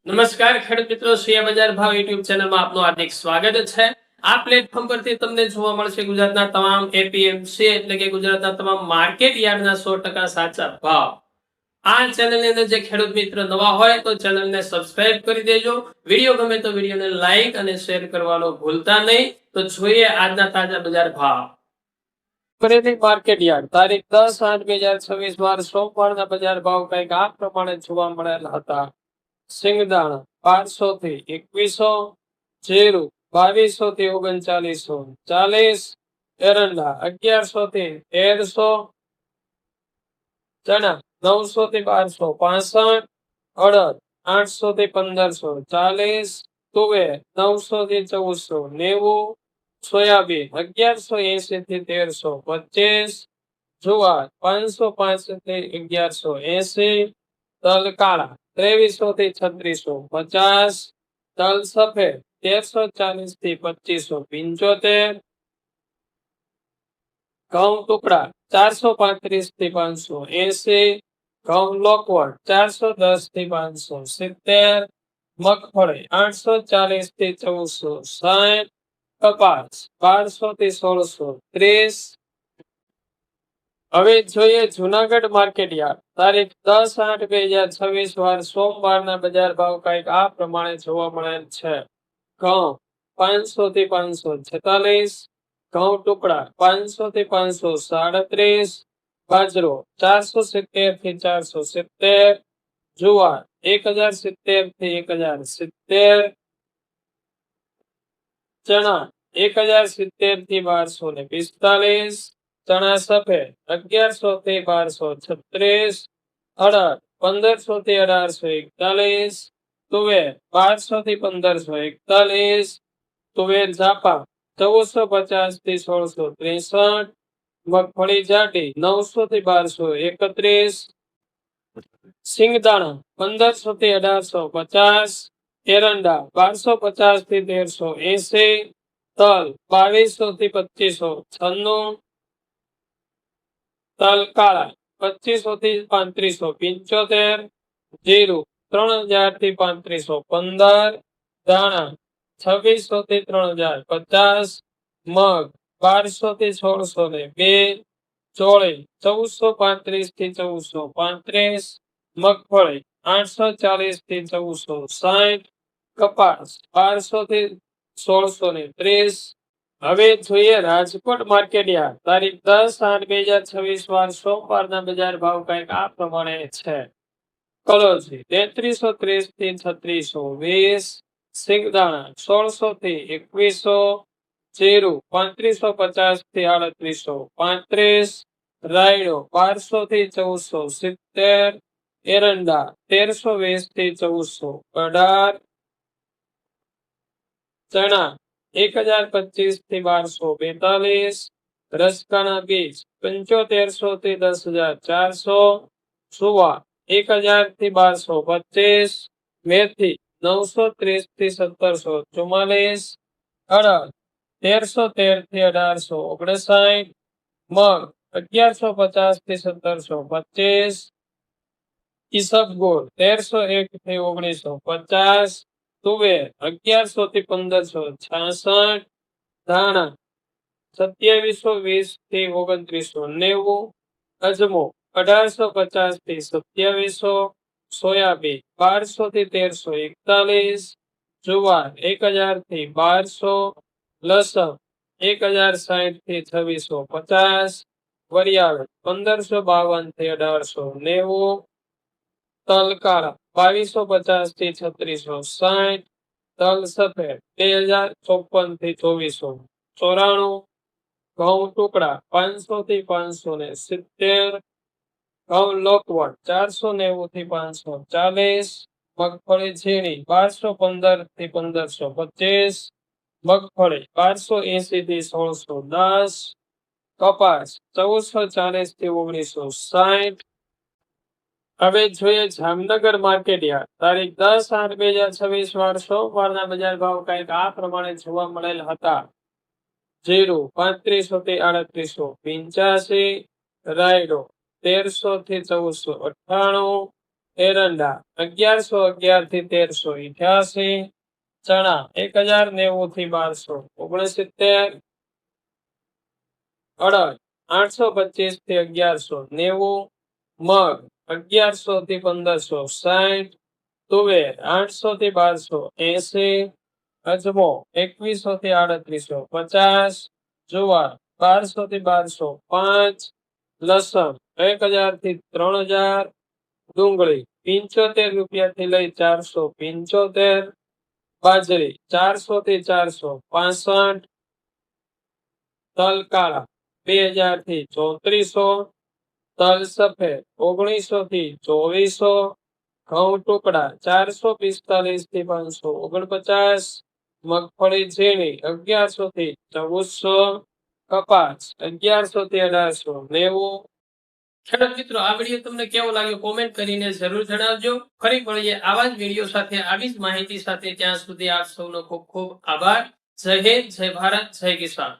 નમસ્કાર ખેડૂત મિત્રો, શેર બજાર ભાવ યુટ્યુબ ચેનલમાં આપનું હાર્દિક સ્વાગત છે। આ પ્લેટફોર્મ પરથી તમને જોવા મળશે ગુજરાતના તમામ એપીએમસી એટલે કે ગુજરાતના તમામ માર્કેટ યાર્ડના 100% સાચા ભાવ। આ ચેનલની અંદર જે ખેડૂત મિત્ર નવા હોય તો ચેનલને સબસ્ક્રાઇબ કરી દેજો। વિડીયો ગમે તો વિડીયોને લાઈક અને શેર કરવાનું ભૂલતા નહીં। તો જોઈએ આજના તાજા બજાર ભાવ। ખરીદી માર્કેટ યાર્ડ તારીખ 10/8/2026 વાર સોમવારના બજાર ભાવ કંઈક આ પ્રમાણે જોવા મળેલ હતા। સિંગદાણા 1200 થી 2100, જીરું 2200 થી 3940, એરંડા 1100 થી 1300, ચણા 900 થી 1265, અડદ 800 થી 1540, તુવેર 900 થી 1490, સોયાબીન 1180 થી 1325, જુવાર 505 થી 1180, તલ કાળા 2300 થી 3650, તલ સફેદ 1340 થી 2575, ઘઉં ટુકડા 435 થી 580, ઘઉં લોકવટ 410 થી 570, મગફળી 840 થી 1460, કપાસ 1200 થી 1630। હવે જોઈએ જુનાગઢ માર્કેટ યાર્ડ તારીખ 10/8/2026 વાર સોમવારના બજાર ભાવ કંઈક આ પ્રમાણે જોવા મળેલ છે। ઘઉં 500 થી 546, ઘઉં ટુકડા 500 થી 537, બાજરો 470 થી 470, જુવાર 1070 થી 1070, ચણા 1070 થી 1245, ચણા સફેદ 1100 થી 1236, અડદ 1500 થી 1841, તુવેર 1200 થી 1541, તુવેર જાપા 1450 થી 1663, મગફળી જાડી 900 થી 1231, સિંગદાણા 1500 થી 1850, એરંડા 1250 થી 1380, તલ 2200 થી 2596, તલ કાળા 2500 થી 3575, જીરું 3000 થી 3515, ધાણા 2600 થી 3050, મગ 1200 થી 1602, ચોળી 1435 થી 1435, મગફળી 840 થી 1460, કપાસ 1200 થી 1630। હવે જોઈએ રાજકોટ માર્કેટ યાર્ડ તારીખ 10/8/2026 વાર સોમવારના બજાર ભાવ કંઈક આ પ્રમાણે છે। કલોજી 3330 થી 3620, સિંગદાણા 1600 થી 2100, જીરું 3550 થી 3835, રાયડો 1200 થી 1470, એરંડા 1320 થી 1418, ચણા 1025 થી 1242, રસકાના બીજ 7500 થી 10400, સુવા 1000 થી 1225, મેથી 930 થી 1744, અડદ 1313 થી 1859, મગ 1150 થી 1725, ઈસબગોળ 1301 થી 1950, તુવેર 1100 થી 1566, ધાણા 2720 થી 2990, અજમો 1850 થી 2700, સોયાબીન 1200 થી 1341, જુવાર 1000 થી 1200, લસણ 1060 થી 2650, વરિયાળ 1552 થી 1890, તલ કાળા 2250 થી 3660, તલ સફેદ 2054 થી 2494, ઘઉં ટુકડા 500 થી 570, ઘઉં લોકવટ 490 થી 540, મગફળી ઝીણી 1215 થી 1525, મગફળી 1280 થી 1610, કપાસ 1440 થી 1960। હવે જોઈએ જામનગર માર્કેટ યાર્ડ તારીખ 10/8/2026 વાર સોમવારના બજાર ભાવ કંઈક આ પ્રમાણે જોવા મળેલ હતા। જીરું 3500 થી 3885, રાયડો 1300 થી 1498, એરંડા 1111 થી 1388, ચણા 1090 થી 1269, અડદ 825 થી 1190, મગ 1100 થી 1560, તુવેર 800 થી 1280, અજમો 2100 થી 3850, જુવાર 1200 થી 1205, લસણ 1000 થી 3000, ડુંગળી 75 રૂપિયા થી લઈ 475, બાજરી 400 થી 465, તલ કાળા 2000 થી 3400, તલ સફેદ 1900 થી 2400, ઘઉં ટુકડા 445 થી 549, મગફળી ઝીણી 1100 થી 1400, કપાસ 1100 થી 1890. ખેડૂત મિત્રો, આ વિડીયો તમને કેવો લાગ્યો કોમેન્ટ કરીને જરૂર જણાવજો. ફરી મળીએ આવા જ વિડીયો સાથે, આવી જ માહિતી સાથે. ત્યાં સુધી આપ સૌનો ખૂબ ખૂબ આભાર. જય હિન્દ, જય ભારત, જય કિસાન.